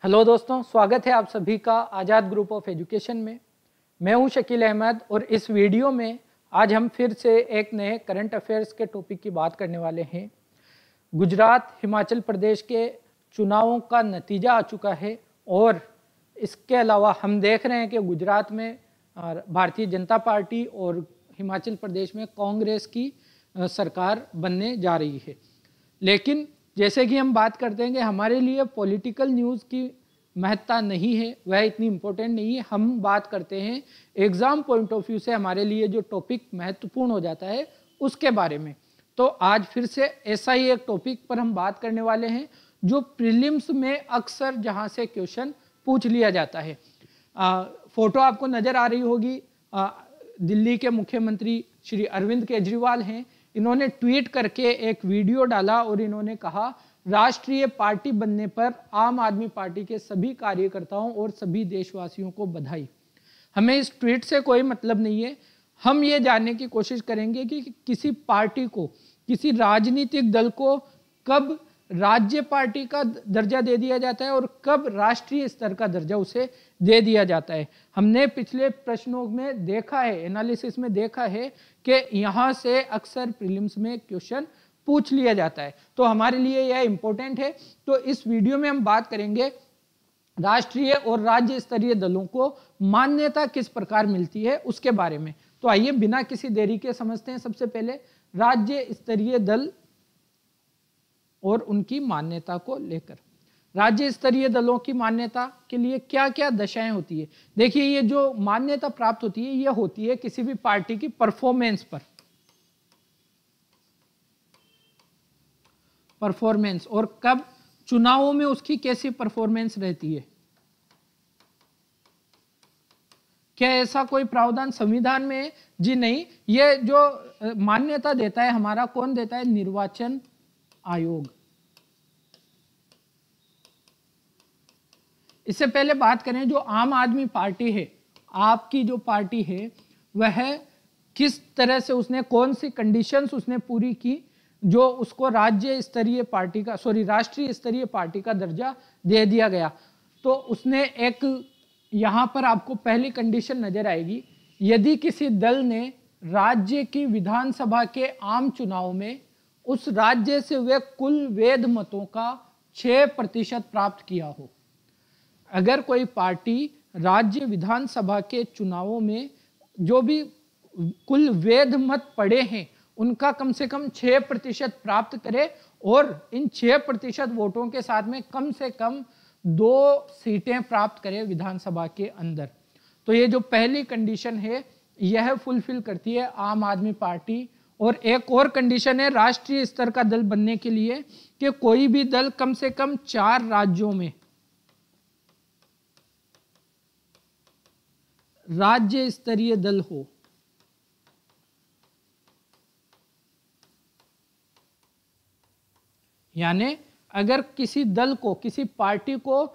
Hello दोस्तों, स्वागत है आप सभी का आज़ाद ग्रुप ऑफ एजुकेशन में। मैं हूं शकील अहमद और इस वीडियो में आज हम फिर से एक नए करंट अफेयर्स के टॉपिक की बात करने वाले हैं। गुजरात हिमाचल प्रदेश के चुनावों का नतीजा आ चुका है और इसके अलावा हम देख रहे हैं कि गुजरात में भारतीय जनता पार्टी और हिमाचल प्रदेश में कांग्रेस की सरकार बनने जा रही है। लेकिन जैसे कि हम बात करते हैं कि हमारे लिए पॉलिटिकल न्यूज़ की महत्ता नहीं है, वह इतनी इम्पोर्टेंट नहीं है। हम बात करते हैं एग्ज़ाम पॉइंट ऑफ व्यू से हमारे लिए जो टॉपिक महत्वपूर्ण हो जाता है उसके बारे में। तो आज फिर से ऐसा ही एक टॉपिक पर हम बात करने वाले हैं जो प्रीलिम्स में अक्सर जहां से क्वेश्चन पूछ लिया जाता है। फोटो आपको नज़र आ रही होगी, दिल्ली के मुख्यमंत्री श्री अरविंद केजरीवाल हैं। इन्होंने ट्वीट करके एक वीडियो डाला और इन्होंने कहा, राष्ट्रीय पार्टी बनने पर आम आदमी पार्टी के सभी कार्यकर्ताओं और सभी देशवासियों को बधाई। हमें इस ट्वीट से कोई मतलब नहीं है। हम ये जानने की कोशिश करेंगे कि किसी पार्टी को, किसी राजनीतिक दल को कब राज्य पार्टी का दर्जा दे दिया जाता है और कब राष्ट्रीय स्तर का दर्जा उसे दे दिया जाता है। हमने पिछले प्रश्नों में देखा है, एनालिसिस में देखा है कि यहाँ से अक्सर प्रीलिम्स में क्वेश्चन पूछ लिया जाता है, तो हमारे लिए यह इंपॉर्टेंट है। तो इस वीडियो में हम बात करेंगे राष्ट्रीय और राज्य स्तरीय दलों को मान्यता किस प्रकार मिलती है उसके बारे में। तो आइए बिना किसी देरी के समझते हैं सबसे पहले राज्य स्तरीय दल और उनकी मान्यता को लेकर। राज्य स्तरीय दलों की मान्यता के लिए क्या क्या दशाएं होती है। देखिए, ये जो मान्यता प्राप्त होती है ये होती है किसी भी पार्टी की परफॉर्मेंस पर, परफॉर्मेंस, और कब चुनावों में उसकी कैसी परफॉर्मेंस रहती है। क्या ऐसा कोई प्रावधान संविधान में है? जी नहीं, ये जो मान्यता देता है हमारा कौन देता है? निर्वाचन आयोग। इससे पहले बात करें, जो आम आदमी पार्टी है, आपकी जो पार्टी है वह किस तरह से, उसने कौन सी कंडीशंस उसने पूरी की जो उसको राज्य स्तरीय पार्टी का, राष्ट्रीय स्तरीय पार्टी का दर्जा दे दिया गया। तो उसने एक, यहां पर आपको पहली कंडीशन नजर आएगी, यदि किसी दल ने राज्य की विधानसभा के आम चुनाव में उस राज्य से वे कुल वैध मतों का 6% प्राप्त किया हो। अगर कोई पार्टी राज्य विधानसभा के चुनावों में जो भी कुल वैध मत पड़े हैं उनका कम से कम 6% प्राप्त करे और इन 6% वोटों के साथ में कम से कम 2 सीटें प्राप्त करे विधानसभा के अंदर, तो ये जो पहली कंडीशन है यह फुलफिल करती है आम आदमी पार्टी। और एक और कंडीशन है राष्ट्रीय स्तर का दल बनने के लिए कि कोई भी दल कम से कम 4 राज्यों में राज्य स्तरीय दल हो। यानी अगर किसी दल को, किसी पार्टी को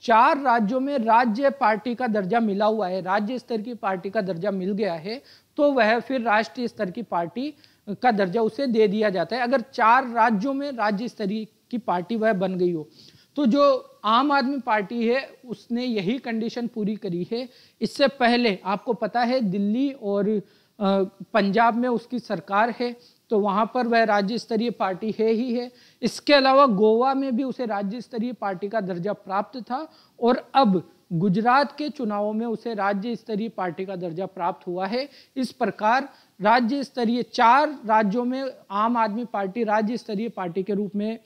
4 राज्यों में राज्य पार्टी का दर्जा मिला हुआ है, राज्य स्तर की पार्टी का दर्जा मिल गया है, तो वह फिर राष्ट्रीय स्तर की पार्टी का दर्जा उसे दे दिया जाता है। अगर 4 राज्यों में राज्य स्तरीय की पार्टी वह बन गई हो, तो जो आम आदमी पार्टी है उसने यही कंडीशन पूरी करी है। इससे पहले आपको पता है दिल्ली और पंजाब में उसकी सरकार है, तो वहां पर वह राज्य स्तरीय पार्टी है ही है। इसके अलावा गोवा में भी उसे राज्य स्तरीय पार्टी का दर्जा प्राप्त था और अब गुजरात के चुनावों में उसे राज्य स्तरीय पार्टी का दर्जा प्राप्त हुआ है। इस प्रकार राज्य स्तरीय 4 राज्यों में आम आदमी पार्टी राज्य स्तरीय पार्टी के रूप में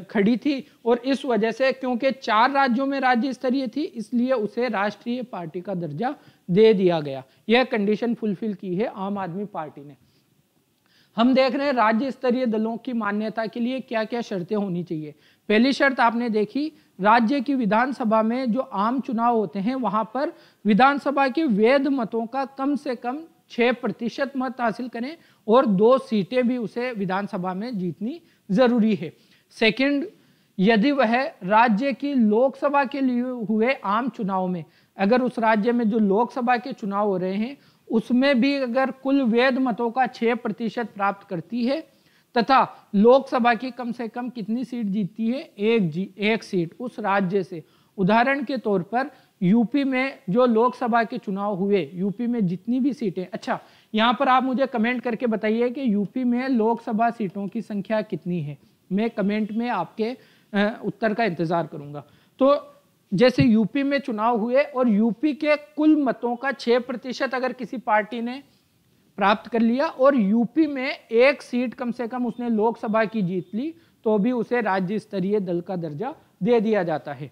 खड़ी थी और इस वजह से, क्योंकि 4 राज्यों में राज्य स्तरीय थी, इसलिए उसे राष्ट्रीय पार्टी का दर्जा दे दिया गया। यह कंडीशन फुलफिल की है आम आदमी पार्टी ने। हम देख रहे हैं राज्य स्तरीय दलों की मान्यता के लिए क्या क्या शर्तें होनी चाहिए। पहली शर्त आपने देखी, राज्य की विधानसभा में जो आम चुनाव होते हैं वहां पर विधानसभा के वैध मतों का कम से कम 6% मत हासिल करें और 2 सीटें भी उसे विधानसभा में जीतनी जरूरी है। सेकंड, यदि वह राज्य की लोकसभा के लिए हुए आम चुनाव में, अगर उस राज्य में जो लोकसभा के चुनाव हो रहे हैं उसमें भी अगर कुल वैध मतों का 6% प्राप्त करती है तथा लोकसभा की कम से कम कितनी सीट जीतती है, एक सीट उस राज्य से, उदाहरण के तौर पर यूपी में जो लोकसभा के चुनाव हुए, यूपी में जितनी भी सीटें, अच्छा यहाँ पर आप मुझे कमेंट करके बताइए कि यूपी में लोकसभा सीटों की संख्या कितनी है। मैं कमेंट में आपके उत्तर का इंतजार करूंगा। तो जैसे यूपी में चुनाव हुए और यूपी के कुल मतों का 6% अगर किसी पार्टी ने प्राप्त कर लिया और यूपी में एक सीट कम से कम उसने लोकसभा की जीत ली, तो भी उसे राज्य स्तरीय दल का दर्जा दे दिया जाता है।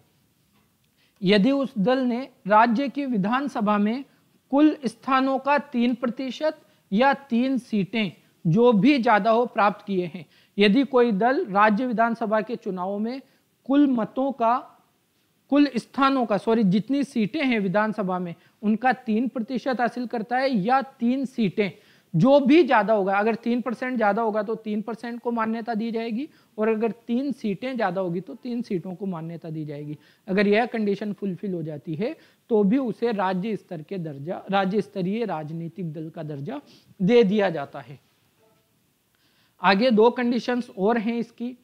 यदि उस दल ने राज्य की विधानसभा में कुल स्थानों का 3% या 3 सीटें जो भी ज्यादा हो प्राप्त किए हैं, यदि कोई दल राज्य विधानसभा के चुनावों में कुल मतों का, कुल स्थानों का, जितनी सीटें हैं विधानसभा में उनका 3% हासिल करता है या 3 सीटें जो भी ज्यादा होगा, अगर 3% ज्यादा होगा तो 3% को मान्यता दी जाएगी और अगर 3 सीटें ज्यादा होगी तो 3 सीटों को मान्यता दी जाएगी। अगर यह कंडीशन फुलफिल हो जाती है तो भी उसे राज्य स्तर के दर्जा, राज्य स्तरीय राजनीतिक दल का दर्जा दे दिया जाता है। आगे 2 कंडीशंस और हैं इसकी।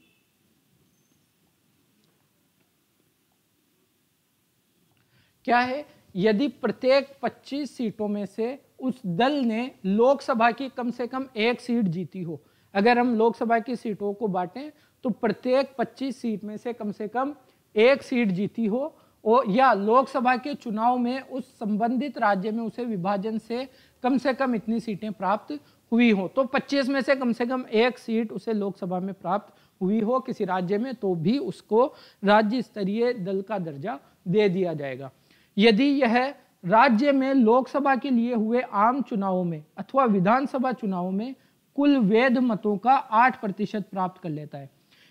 क्या है? यदि प्रत्येक 25 सीटों में से उस दल ने लोकसभा की कम से कम 1 सीट जीती हो। अगर हम लोकसभा की सीटों को बांटें तो प्रत्येक 25 सीट में से कम 1 सीट जीती हो और या लोकसभा के चुनाव में उस संबंधित राज्य में उसे विभाजन से कम इतनी सीटें प्राप्त हुई हो, तो 25 में से कम 1 सीट उसे लोकसभा में प्राप्त हुई हो किसी राज्य में, तो भी उसको राज्य स्तरीय दल का दर्जा दे दिया जाएगा। यदि यह राज्य में लोकसभा के लिए हुए आम चुनावों में अथवा विधानसभा चुनावों में कुल वैध मतों का 8% प्राप्त कर लेता है।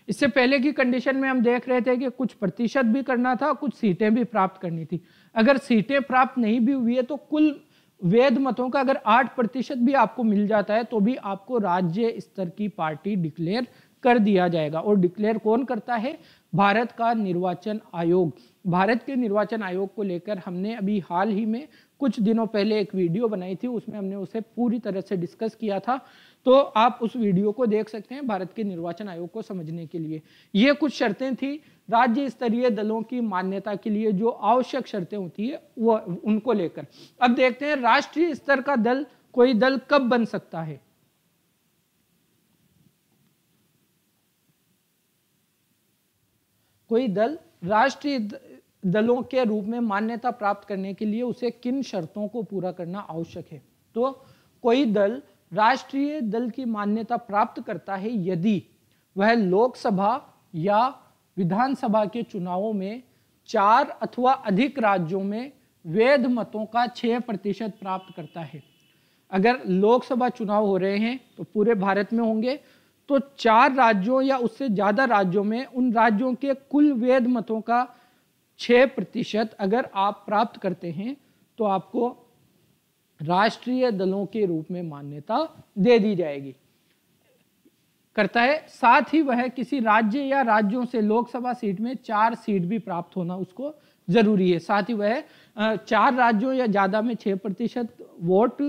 इससे पहले की कंडीशन में हम देख रहे थे कि कुछ प्रतिशत भी करना था, कुछ सीटें भी प्राप्त करनी थी। अगर सीटें प्राप्त नहीं भी हुई है तो कुल वैध मतों का अगर 8% भी आपको मिल जाता है तो भी आपको राज्य स्तर की पार्टी डिक्लेयर कर दिया जाएगा। और डिक्लेयर कौन करता है? भारत का निर्वाचन आयोग। भारत के निर्वाचन आयोग को लेकर हमने अभी हाल ही में कुछ दिनों पहले एक वीडियो बनाई थी, उसमें हमने उसे पूरी तरह से डिस्कस किया था, तो आप उस वीडियो को देख सकते हैं भारत के निर्वाचन आयोग को समझने के लिए। ये कुछ शर्तें थी राज्य स्तरीय दलों की मान्यता के लिए, जो आवश्यक शर्तें होती है वो उनको लेकर। अब देखते हैं राष्ट्रीय स्तर का दल, कोई दल कब बन सकता है। कोई दल राष्ट्रीय दलों के रूप में मान्यता प्राप्त करने के लिए उसे किन शर्तों को पूरा करना आवश्यक है? तो कोई दल राष्ट्रीय दल की मान्यता प्राप्त करता है यदि वह लोकसभा या विधानसभा के चुनावों में 4 अथवा अधिक राज्यों में वैध मतों का 6% प्राप्त करता है। अगर लोकसभा चुनाव हो रहे हैं तो पूरे भारत में होंगे, तो 4 राज्यों या उससे ज्यादा राज्यों में उन राज्यों के कुल वैध मतों का 6% अगर आप प्राप्त करते हैं तो आपको राष्ट्रीय दलों के रूप में मान्यता दे दी जाएगी। करता है, साथ ही वह किसी राज्य या राज्यों से लोकसभा सीट में 4 सीट भी प्राप्त होना उसको जरूरी है। साथ ही वह 4 राज्यों या ज्यादा में 6% वोट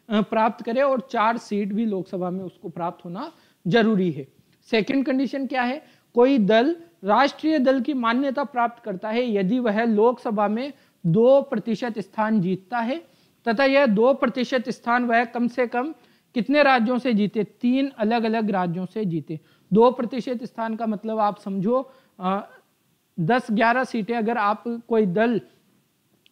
प्राप्त करे और 4 सीट भी लोकसभा में उसको प्राप्त होना जरूरी है। सेकंड कंडीशन क्या है? कोई दल राष्ट्रीय दल की मान्यता प्राप्त करता है यदि वह लोकसभा में 2% स्थान जीतता है तथा यह 2% स्थान वह कम से कम कितने राज्यों से जीते? 3 अलग अलग राज्यों से जीते। 2% स्थान का मतलब आप समझो 10-11 सीटें अगर आप कोई दल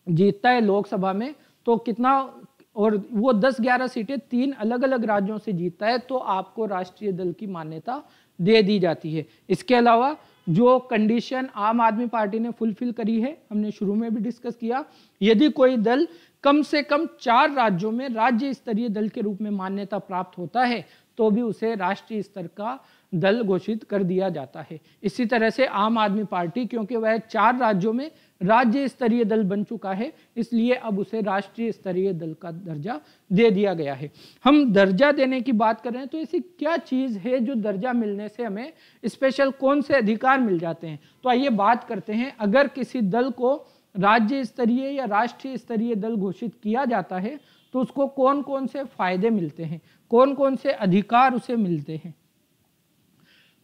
जीतता है लोकसभा में तो कितना, और वो 10-11 सीटें 3 अलग अलग राज्यों से जीतता है तो आपको राष्ट्रीय दल की मान्यता दे दी जाती है। इसके अलावा जो कंडीशन आम आदमी पार्टी ने फुलफिल करी है, हमने शुरू में भी डिस्कस किया, यदि कोई दल कम से कम 4 राज्यों में राज्य स्तरीय दल के रूप में मान्यता प्राप्त होता है तो भी उसे राष्ट्रीय स्तर का दल घोषित कर दिया जाता है। इसी तरह से आम आदमी पार्टी, क्योंकि वह 4 राज्यों में राज्य स्तरीय दल बन चुका है, इसलिए अब उसे राष्ट्रीय स्तरीय दल का दर्जा दे दिया गया है। हम दर्जा देने की बात कर रहे हैं तो ऐसी क्या चीज है जो दर्जा मिलने से हमें स्पेशल कौन से अधिकार मिल जाते हैं? तो आइए बात करते हैं। अगर किसी दल को राज्य स्तरीय या राष्ट्रीय स्तरीय दल घोषित किया जाता है तो उसको कौन कौन से फायदे मिलते हैं, कौन कौन से अधिकार उसे मिलते हैं।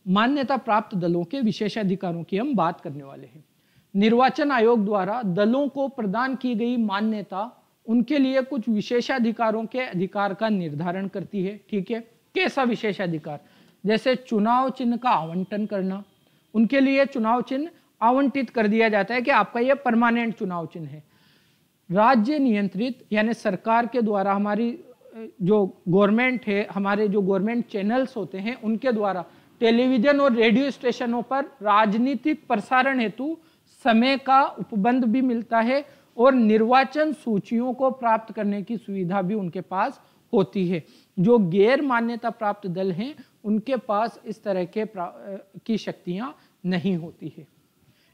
मान्यता प्राप्त दलों के विशेषाधिकारों की हम बात करने वाले हैं। निर्वाचन आयोग द्वारा दलों को प्रदान की गई मान्यता उनके लिए कुछ विशेषाधिकारों के अधिकार का निर्धारण करती है। ठीक है, कैसा विशेषाधिकार? जैसे चुनाव चिन्ह का आवंटन करना, उनके लिए चुनाव चिन्ह आवंटित कर दिया जाता है कि आपका यह परमानेंट चुनाव चिन्ह है। राज्य नियंत्रित यानी सरकार के द्वारा हमारी जो गवर्नमेंट है, हमारे जो गवर्नमेंट चैनल्स होते हैं उनके द्वारा टेलीविजन और रेडियो स्टेशनों पर राजनीतिक प्रसारण हेतु समय का उपबंध भी मिलता है और निर्वाचन सूचियों को प्राप्त करने की सुविधा भी उनके पास होती है। जो गैर मान्यता प्राप्त दल हैं उनके पास इस तरह की शक्तियां नहीं होती है।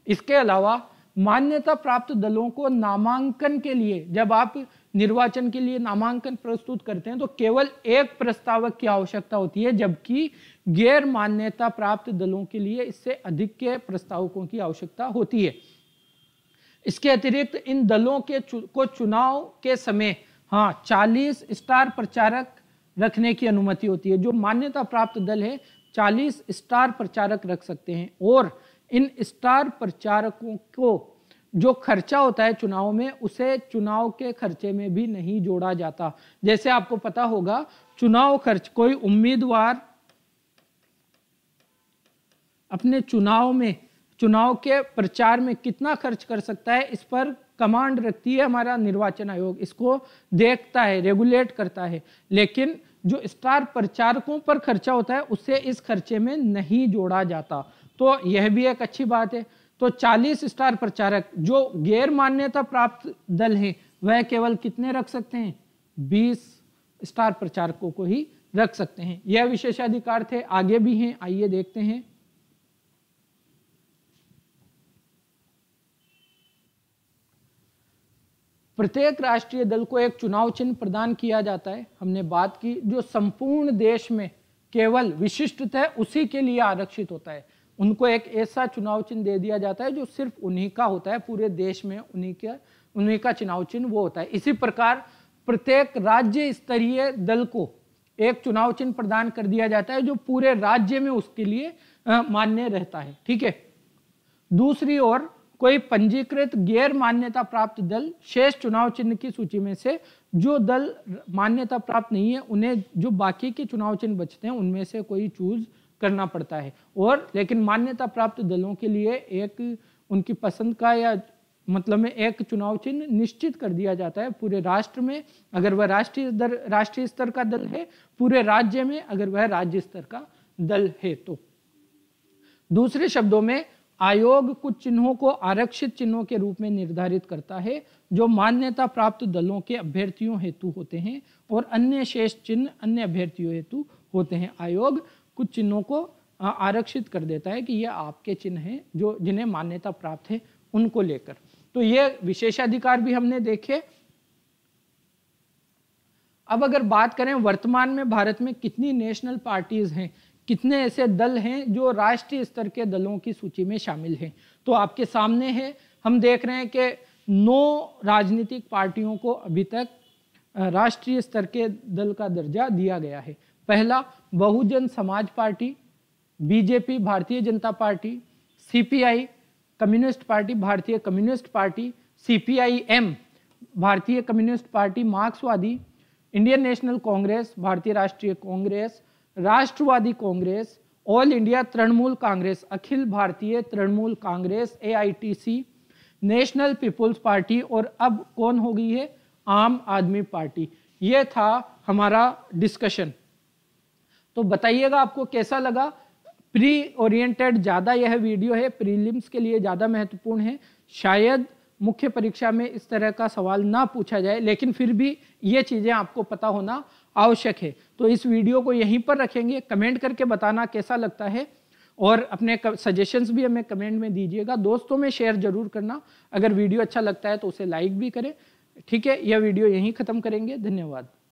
इसके अलावा मान्यता प्राप्त दलों को नामांकन के लिए, जब आप निर्वाचन के लिए नामांकन प्रस्तुत करते हैं तो केवल एक प्रस्तावक की आवश्यकता होती है, जबकि गैर मान्यता प्राप्त दलों के लिए इससे अधिक के प्रस्तावकों की आवश्यकता होती है। इसके अतिरिक्त इन दलों को चुनाव के समय 40 स्टार प्रचारक रखने की अनुमति होती है। जो मान्यता प्राप्त दल है 40 स्टार प्रचारक रख सकते हैं और इन स्टार प्रचारकों को जो खर्चा होता है चुनाव में, उसे चुनाव के खर्चे में भी नहीं जोड़ा जाता। जैसे आपको पता होगा चुनाव खर्च, कोई उम्मीदवार अपने चुनाव के प्रचार में कितना खर्च कर सकता है, इस पर कमांड रखती है हमारा निर्वाचन आयोग, इसको देखता है, रेगुलेट करता है। लेकिन जो स्टार प्रचारकों पर खर्चा होता है उसे इस खर्चे में नहीं जोड़ा जाता, तो यह भी एक अच्छी बात है। तो 40 स्टार प्रचारक जो गैर मान्यता प्राप्त दल हैं वह केवल कितने रख सकते हैं? 20 स्टार प्रचारकों को ही रख सकते हैं। यह विशेषाधिकार थे, आगे भी हैं, आइए देखते हैं। प्रत्येक राष्ट्रीय दल को एक चुनाव चिन्ह प्रदान किया जाता है। हमने बात की जो संपूर्ण देश में केवल विशिष्टतः उसी के लिए आरक्षित होता है, उनको एक ऐसा चुनाव चिन्ह दे दिया जाता है जो सिर्फ उन्हीं का होता है, पूरे देश में उन्हीं का चुनाव चिन्ह वो होता है। इसी प्रकार प्रत्येक राज्य स्तरीय दल को एक चुनाव चिन्ह प्रदान कर दिया जाता है जो पूरे राज्य में उसके लिए मान्य रहता है। ठीक है। दूसरी ओर कोई पंजीकृत गैर मान्यता प्राप्त दल शेष चुनाव चिन्ह की सूची में से जो दल मान्यता प्राप्त नहीं है उन्हें जो बाकी के चुनाव चिन्ह बचते हैं उनमें से कोई चूज करना पड़ता है। और लेकिन मान्यता प्राप्त दलों के लिए एक उनकी पसंद का या मतलब में एक चुनाव चिन्ह निश्चित कर दिया जाता है पूरे राष्ट्र में, अगर वह राष्ट्रीय स्तर का दल है, पूरे राज्य में अगर वह राज्य स्तर का दल है। तो दूसरे शब्दों में आयोग कुछ चिन्हों को आरक्षित चिन्हों के रूप में निर्धारित करता है जो मान्यता प्राप्त दलों के अभ्यर्थियों हेतु होते हैं और अन्य शेष चिन्ह अन्य अभ्यर्थियों हेतु होते हैं। आयोग कुछ चिन्हों को आरक्षित कर देता है कि ये आपके चिन्ह हैं जो जिन्हें मान्यता प्राप्त है उनको लेकर। तो ये विशेषाधिकार भी हमने देखे। अब अगर बात करें वर्तमान में भारत में कितनी नेशनल पार्टीज हैं, कितने ऐसे दल हैं जो राष्ट्रीय स्तर के दलों की सूची में शामिल हैं, तो आपके सामने है। हम देख रहे हैं कि 9 राजनीतिक पार्टियों को अभी तक राष्ट्रीय स्तर के दल का दर्जा दिया गया है। पहला Bahujan Samaj party, BJP Bharatiya Janata party, CPI communist party Bharatiya communist party, CPIM Bharatiya communist party मार्क्सवादी, Indian National Congress Bharatiya Rashtriya Congress, Rashtravadi Congress, all India Trinamool Congress, Akhil Bharatiya Trinamool Congress AITC, national people's party और अब कौन हो गई है, आम आदमी पार्टी। ये था हमारा डिस्कशन। तो बताइएगा आपको कैसा लगा। प्री ओरिएंटेड ज़्यादा यह वीडियो है, प्रीलिम्स के लिए ज़्यादा महत्वपूर्ण है। शायद मुख्य परीक्षा में इस तरह का सवाल ना पूछा जाए, लेकिन फिर भी ये चीज़ें आपको पता होना आवश्यक है। तो इस वीडियो को यहीं पर रखेंगे। कमेंट करके बताना कैसा लगता है और अपने सजेशंस भी हमें कमेंट में दीजिएगा। दोस्तों में शेयर जरूर करना। अगर वीडियो अच्छा लगता है तो उसे लाइक भी करें। ठीक है, यह वीडियो यहीं ख़त्म करेंगे। धन्यवाद।